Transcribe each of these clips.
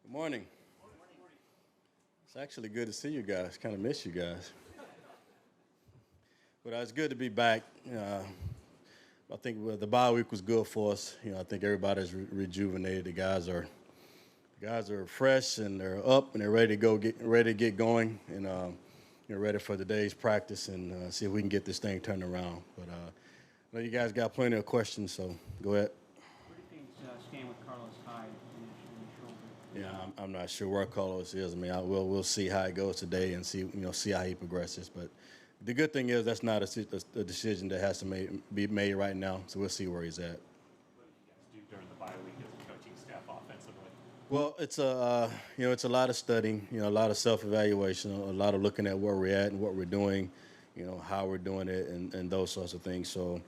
Good morning. It's actually good to see you guys. Kind of miss you guys. But it's good to be back. I think the bye week was good for us. I think everybody's rejuvenated. The guys are fresh and they're up and they're ready to ready to get going and ready for today's practice and see if we can get this thing turned around. But I know you guys got plenty of questions, so go ahead. What do you think's staying with Carlos Hyde in the shoulder? Yeah, I'm not sure where Carlos is. I mean, we'll see how it goes today and see how he progresses. But the good thing is that's not a decision that has to be made right now. So we'll see where he's at. What did you guys do during the bye week as a coaching staff offensively? Well, it's a lot of studying, a lot of self-evaluation, a lot of looking at where we're at and what we're doing, how we're doing it, and those sorts of things. So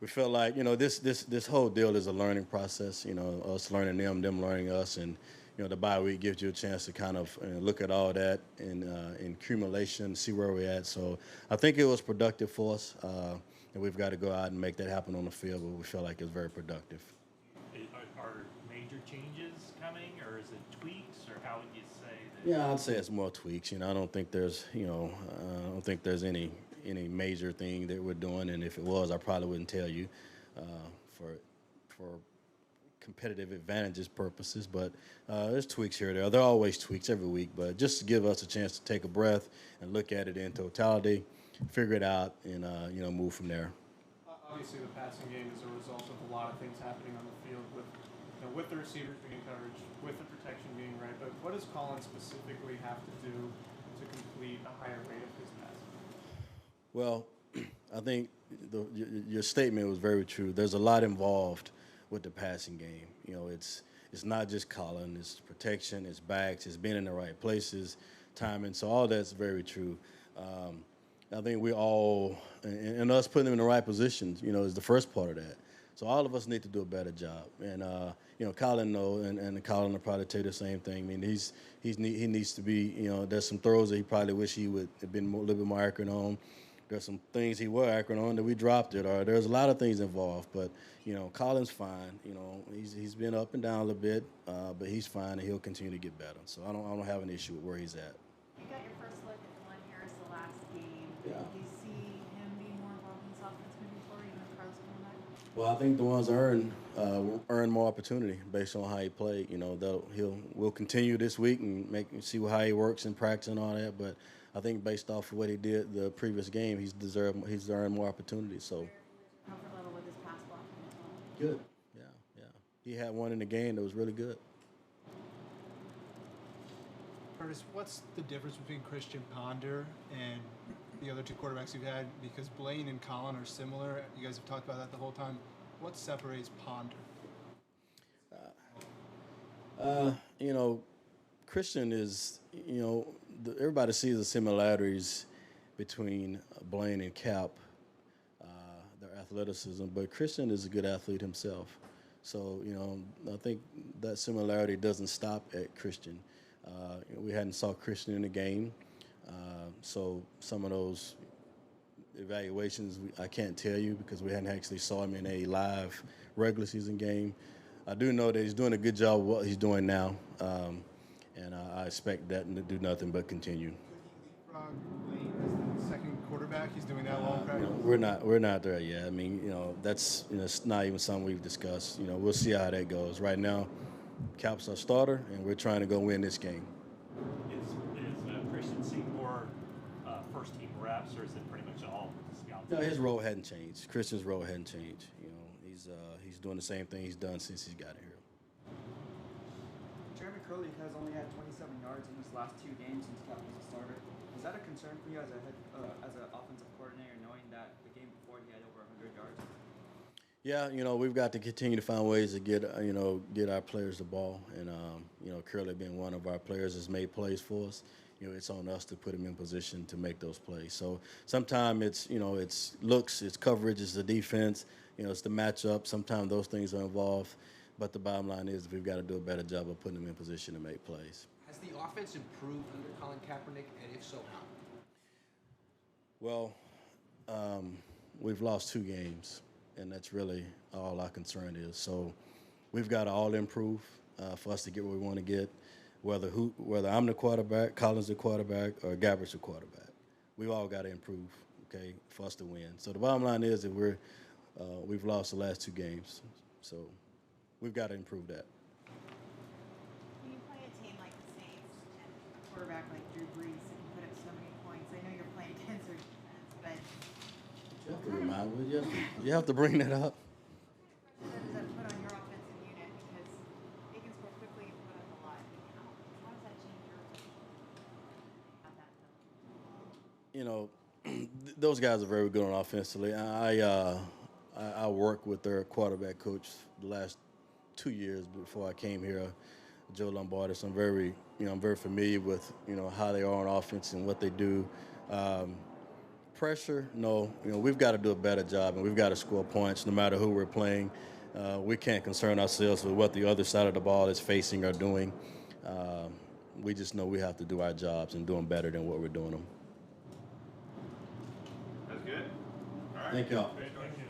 we felt like this whole deal is a learning process. Us learning them learning us, and the bye week gives you a chance to kind of look at all that in accumulation, see where we're at. So I think it was productive for us, and we've got to go out and make that happen on the field. But we feel like it's very productive. Are major changes coming, or is it tweaks, or how would you say that? Yeah, I'd say it's more tweaks. I don't think there's any major thing that we're doing, and if it was, I probably wouldn't tell you for competitive advantages purposes. But there's tweaks here or there. There are always tweaks every week, but just to give us a chance to take a breath and look at it in totality, figure it out, and move from there. Obviously, the passing game is a result of a lot of things happening on the field with the receivers being encouraged, with the protection being right. But what does Colin specifically have to do to complete a higher rate of his passing? Well, I think your statement was very true. There's a lot involved with the passing game. It's not just Colin. It's protection. It's backs. It's being in the right places, timing. So all that's very true. I think we all, and us putting them in the right positions, is the first part of that. So all of us need to do a better job. And Colin and Colin will probably tell you the same thing. I mean, he needs to be. There's some throws that he probably wish he would have been a little bit more accurate on. There's some things he was accurate on that we dropped it, or there's a lot of things involved. But Colin's fine. He's been up and down a little bit, but he's fine and he'll continue to get better. So I don't have an issue with where he's at. You got your first look at Glenn Harris the last game. Yeah. Do you see him being more involved in this offense moving forward, even with Carlos coming back? Well, I think the ones earn more opportunity based on how he played. We'll continue this week and see how he works in practice and all that. But I think based off of what he did the previous game, he's earned more opportunities. So Comfort level with his pass blocking as well. good. Yeah. He had one in the game that was really good. Curtis, what's the difference between Christian Ponder and the other two quarterbacks you've had? Because Blaine and Colin are similar. You guys have talked about that the whole time. What separates Ponder? Christian is, everybody sees the similarities between Blaine and Cap, their athleticism, but Christian is a good athlete himself. So, I think that similarity doesn't stop at Christian. We hadn't saw Christian in the game, so some of those evaluations I can't tell you because we hadn't actually saw him in a live regular season game. I do know that he's doing a good job of what he's doing now, and I expect that to do nothing but continue. Could he leapfrog Blaine as the second quarterback? He's doing that well in practice. We're not there yet. I mean, that's it's not even something we've discussed. We'll see how that goes. Right now, Cap's our starter, and we're trying to go win this game. Is Christian seeing more first team reps, or is it pretty much all scouts? No, his role hadn't changed. Christian's role hadn't changed. He's doing the same thing he's done since he's got here. Jeremy Curley has only had 27 yards in his last two games since Cap was a starter. Is that a concern for you as an offensive coordinator, knowing that the game before he had over 100 yards? Yeah, we've got to continue to find ways to get our players the ball, and Curley being one of our players has made plays for us. It's on us to put him in position to make those plays. So sometimes it's looks, it's coverage, it's the defense, it's the matchup. Sometimes those things are involved, but the bottom line is we've got to do a better job of putting him in position to make plays. Has the offense improved under Colin Kaepernick, and if so, how? Well, we've lost 2 games, and that's really all our concern is. So we've got to all improve for us to get where we want to get. whether I'm the quarterback, Collins the quarterback, or Gabbert's the quarterback. We've all got to improve, okay, for us to win. So the bottom line is that we've lost the last 2 games, so we've got to improve that. When you play a team like the Saints and a quarterback like Drew Brees that can put up so many points, I know you're playing against their defense, but You have to remind me. You have to bring that up. what kind of pressure does that put on your offensive unit? Because they can score quickly and put up a lot. How does that change your at that level? You know, those guys are very good on offensively. I worked with their quarterback coach the last 2 years before I came here, Joe Lombardi. So I'm very familiar with how they are on offense and what they do. Pressure, no. We've got to do a better job, and we've got to score points no matter who we're playing. We can't concern ourselves with what the other side of the ball is facing or doing. We just know we have to do our jobs and do them better than what we're doing them. That's good. All right. Thank y'all. Great, thank you.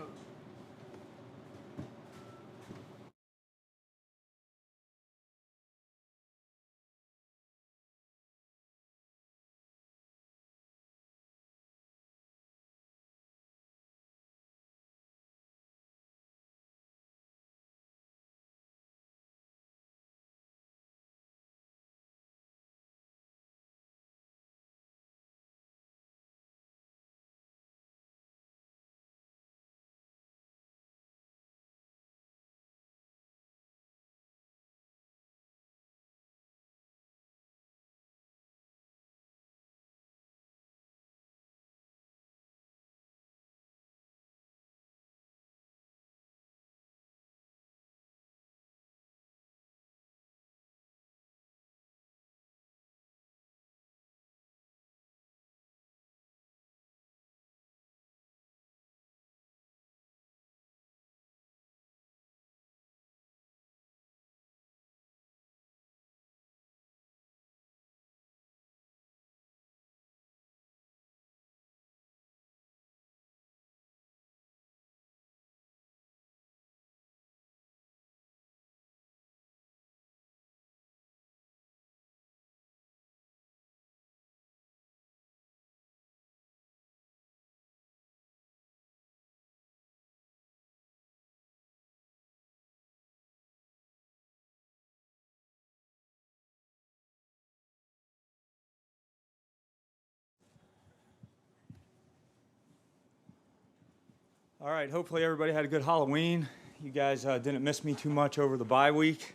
All right, hopefully everybody had a good Halloween. You guys didn't miss me too much over the bye week,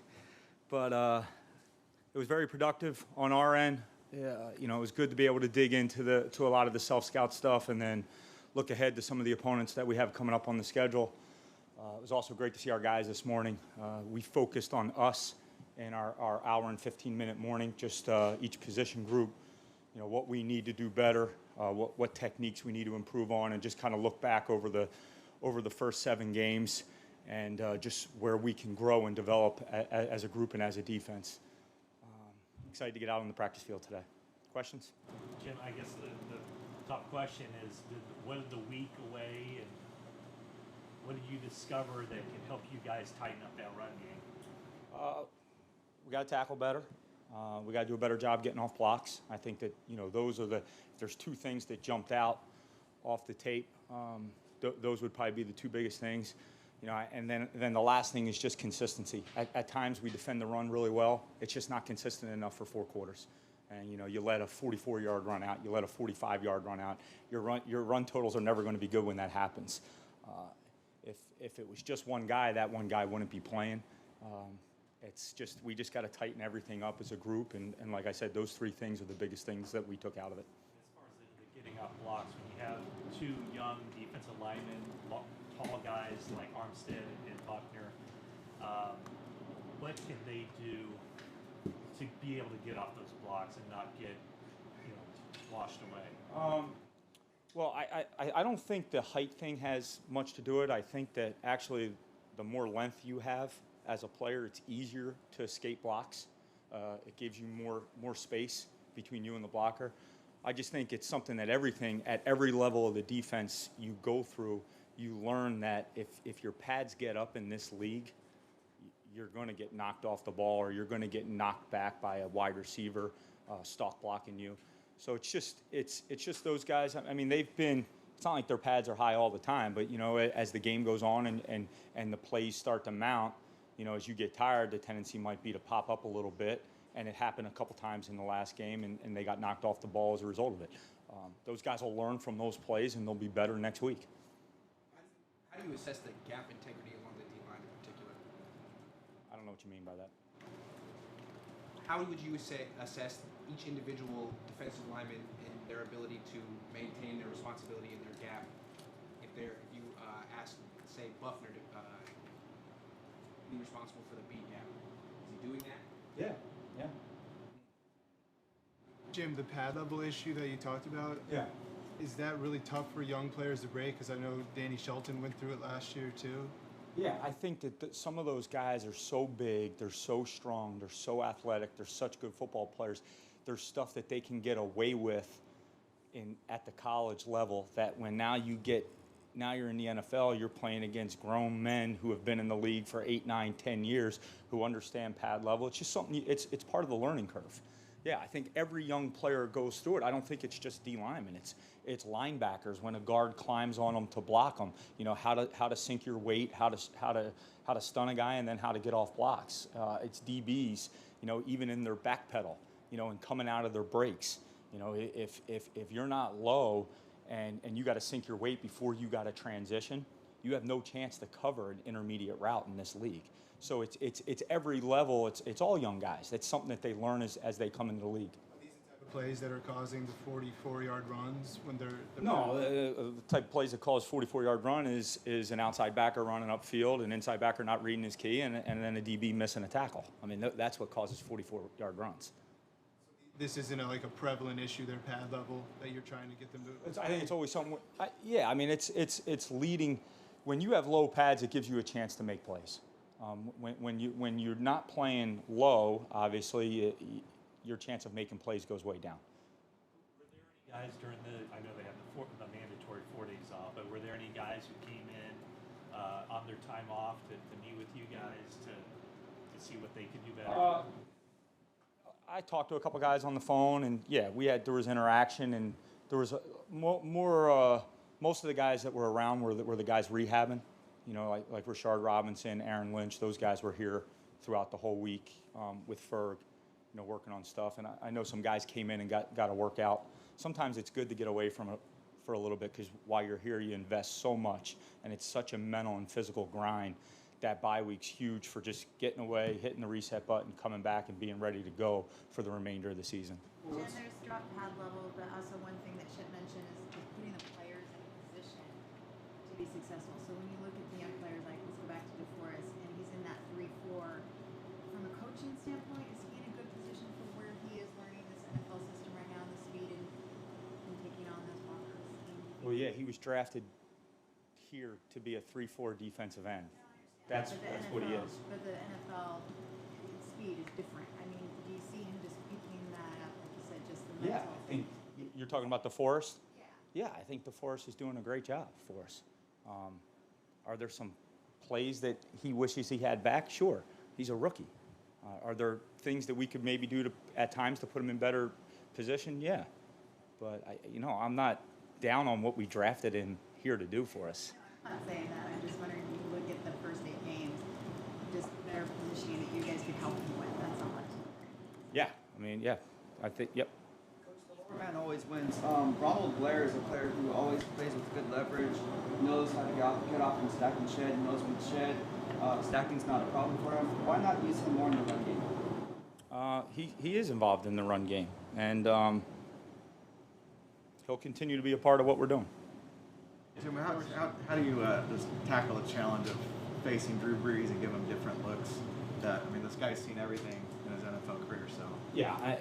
but it was very productive on our end. It was good to be able to dig into a lot of the self-scout stuff and then look ahead to some of the opponents that we have coming up on the schedule. It was also great to see our guys this morning. We focused on us in our hour and 15-minute morning, just each position group, what we need to do better, what techniques we need to improve on, and just kind of look back over the first 7 games and just where we can grow and develop as a group and as a defense. Excited to get out on the practice field today. Questions? Jim, I guess the top question is, what did the week away and what did you discover that can help you guys tighten up that run game? We got to tackle better. We got to do a better job getting off blocks. I think that, those are if there's 2 things that jumped out off the tape, those would probably be the 2 biggest things. And then the last thing is just consistency. At times we defend the run really well. It's just not consistent enough for 4 quarters. And you let a 44-yard run out, you let a 45-yard run out. Your run totals are never going to be good when that happens. If it was just one guy, that one guy wouldn't be playing. We just got to tighten everything up as a group. And like I said, those 3 things are the biggest things that we took out of it. As far as the getting off blocks, when you have 2 young defensive linemen, tall guys like Armstead and Buckner, what can they do to be able to get off those blocks and not get washed away? Well, I don't think the height thing has much to do with it. I think that actually the more length you have as a player, it's easier to escape blocks. It gives you more space between you and the blocker. I just think it's something that at every level of the defense you go through, you learn that if your pads get up in this league, you're going to get knocked off the ball, or you're going to get knocked back by a wide receiver stalk blocking you. So it's just those guys. I mean, they've been. It's not like their pads are high all the time, but you know, as the game goes on and the plays start to mount, you know, as you get tired, the tendency might be to pop up a little bit. And it happened a couple times in the last game, and they got knocked off the ball as a result of it. Those guys will learn from those plays, and they'll be better next week. How do you assess the gap integrity along the D-line in particular? I don't know what you mean by that. How would you assess each individual defensive lineman and their ability to maintain their responsibility in their gap? If you ask, say, Buckner to be responsible for the B gap, is he doing that? Yeah. Jim, the pad level issue that you talked about, is that really tough for young players to break? Because I know Danny Shelton went through it last year too. Yeah, I think that some of those guys are so big, they're so strong, they're so athletic, they're such good football players. There's stuff that they can get away with at the college level that when now you're in the NFL, you're playing against grown men who have been in the league for 8, 9, 10 years who understand pad level. It's just something, it's part of the learning curve. Yeah, I think every young player goes through it. I don't think it's just D linemen. It's linebackers when a guard climbs on them to block them. You know, how to sink your weight, how to stun a guy, and then how to get off blocks. It's DBs, you know, even in their back pedal, you know, and coming out of their breaks. You know, if you're not low and you got to sink your weight before you got to transition, you have no chance to cover an intermediate route in this league. So it's every level. It's all young guys. It's something that they learn as they come into the league. Are these the type of plays that are causing the 44-yard runs when they're No, the type of plays that cause 44-yard run is an outside backer running upfield, an inside backer not reading his key, and then a DB missing a tackle. I mean, that's what causes 44-yard runs. This isn't like a prevalent issue, their pad level, that you're trying to get them to. I think it's always something. I mean, it's leading. When you have low pads, it gives you a chance to make plays. When you're not playing low, obviously, your chance of making plays goes way down. Were there any guys during I know they have the mandatory 4 days off, but were there any guys who came in on their time off to meet with you guys to see what they could do better? I talked to a couple guys on the phone, and yeah, there was interaction, and there was most of the guys that were around were the guys rehabbing. You know, like Rashard Robinson, Aaron Lynch, those guys were here throughout the whole week with Ferg, you know, working on stuff. And I know some guys came in and got a workout. Sometimes it's good to get away from it for a little bit because while you're here, you invest so much, and it's such a mental and physical grind. That bye week's huge for just getting away, hitting the reset button, coming back, and being ready to go for the remainder of the season. And there's drop pad level, but also one thing that Chip mentioned is putting the players in a position to be successful. So when you look at the young players, like let's go back to DeForest, and he's in that 3-4. From a coaching standpoint, is he in a good position for where he is learning this NFL system right now, and the speed and taking on those blockers? Well, yeah, he was drafted here to be a 3-4 defensive end. That's what he is. But the NFL speed is different. I mean, do you see him just picking that up, like you said, just the mental? Yeah, I think you're talking about DeForest? Yeah. Yeah, I think DeForest is doing a great job for us. Are there some plays that he wishes he had back? Sure. He's a rookie. Are there things that we could maybe do at times to put him in better position? Yeah. But, I'm not down on what we drafted him here to do for us. I'm not saying that. I'm just wondering if you look at the first 8 games, just better positioning that you guys could help him with. That's all. Yeah, I mean, yeah. I think, yep. Coach, the man always wins. Ronald Blair is a player who always plays with good leverage, knows how to get off and stack and shed, knows when to shed. Stacking's not a problem for him. Why not use him more in the run game? He is involved in the run game, and he'll continue to be a part of what we're doing. Jim, how do you just tackle the challenge of facing Drew Brees and give him different looks? This guy's seen everything in his NFL career, so. Yeah,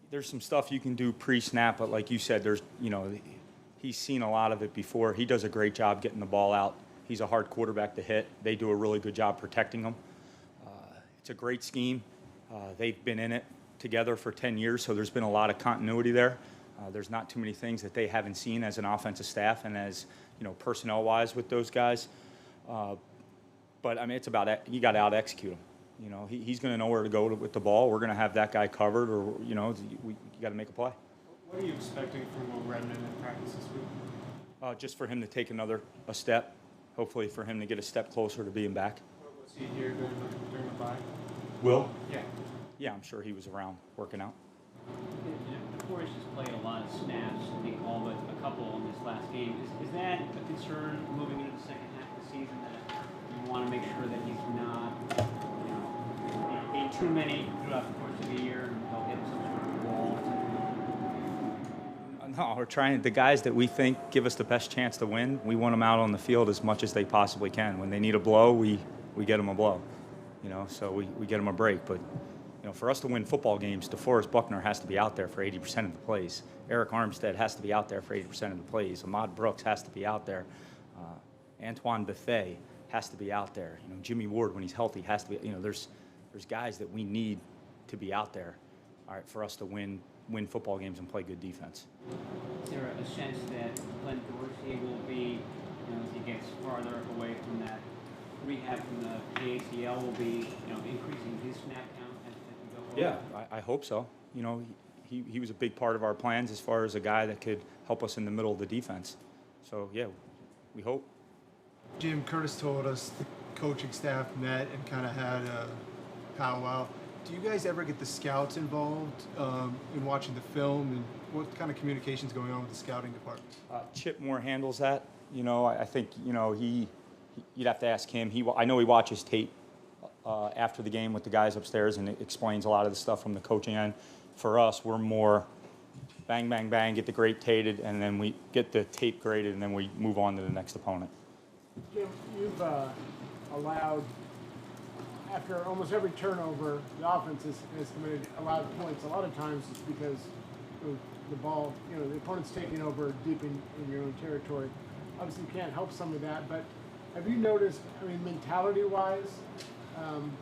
there's some stuff you can do pre-snap, but like you said, he's seen a lot of it before. He does a great job getting the ball out. He's a hard quarterback to hit. They do a really good job protecting him. It's a great scheme. They've been in it together for 10 years, so there's been a lot of continuity there. There's not too many things that they haven't seen as an offensive staff and as, personnel-wise with those guys. But I mean, it's about you got to out execute him. You know, he's going to know where to go with the ball. We're going to have that guy covered, or you know, you got to make a play. What are you expecting from Will Redmond in practice this week? Just for him to take a step. Hopefully, for him to get a step closer to being back. Was he here during the bye? Will? Yeah. Yeah, I'm sure he was around working out. DeForest has played a lot of snaps, I think all but a couple in this last game. Is that a concern moving into the second half of the season, that you want to make sure that he's not, you know, being too many throughout the course of the year and they'll hit some sort of wall? No, we're trying. The guys that we think give us the best chance to win, we want them out on the field as much as they possibly can. When they need a blow, we get them a blow. You know, so we get them a break. But you know, for us to win football games, DeForest Buckner has to be out there for 80% of the plays. Eric Armstead has to be out there for 80% of the plays. Ahmad Brooks has to be out there. Antoine Bethea has to be out there. You know, Jimmy Ward, when he's healthy, has to be. You know, there's guys that we need to be out there, all right, for us to win football games and play good defense. Is there a sense that Glenn Dorsey will be, you know, as he gets farther away from that rehab from the ACL, will be, you know, increasing his snap count as we go forward? Yeah, I hope so. You know, he was a big part of our plans as far as a guy that could help us in the middle of the defense. So, yeah, we hope. Jim, Curtis told us the coaching staff met and kind of had a powwow. Do you guys ever get the scouts involved in watching the film, and what kind of communication's going on with the scouting department? Chip Moore handles that. You know, I think, you know, you'd have to ask him. I know he watches tape after the game with the guys upstairs, and it explains a lot of the stuff from the coaching end. For us, we're more bang, bang, bang, get the grade tated, and then we get the tape graded, and then we move on to the next opponent. Jim, you've allowed, after almost every turnover, the offense has committed allowed points. A lot of times it's because of the ball, you know, the opponent's taking over deep in your own territory. Obviously, you can't help some of that, but have you noticed, I mean, mentality-wise,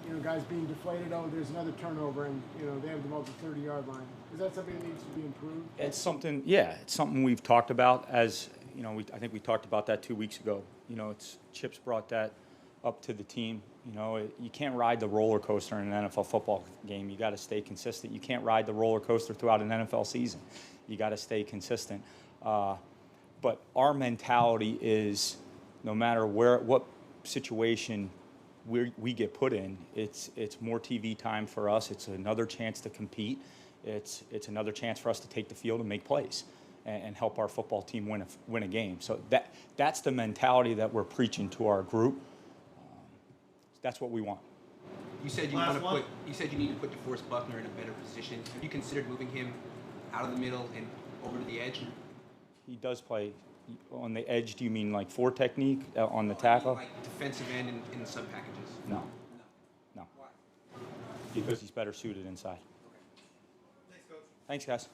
you know, guys being deflated, oh, there's another turnover, and, you know, they have the ball at the 30-yard line. Is that something that needs to be improved? It's something, yeah, it's something we've talked about as, you know, I think we talked about that 2 weeks ago. You know, Chip's brought that up to the team. You know, you can't ride the roller coaster in an NFL football game. You got to stay consistent. You can't ride the roller coaster throughout an NFL season. You got to stay consistent. But our mentality is, no matter what situation we get put in, it's more TV time for us. It's another chance to compete. It's another chance for us to take the field and make plays and help our football team win a game. So that's the mentality that we're preaching to our group. That's what we want. You said you need to put DeForest Buckner in a better position. Have you considered moving him out of the middle and over to the edge? He does play on the edge. Do you mean like four technique on the tackle? Like defensive end in the sub packages. No. Why? Because he's better suited inside. Okay. Thanks, Coach. Thanks, guys.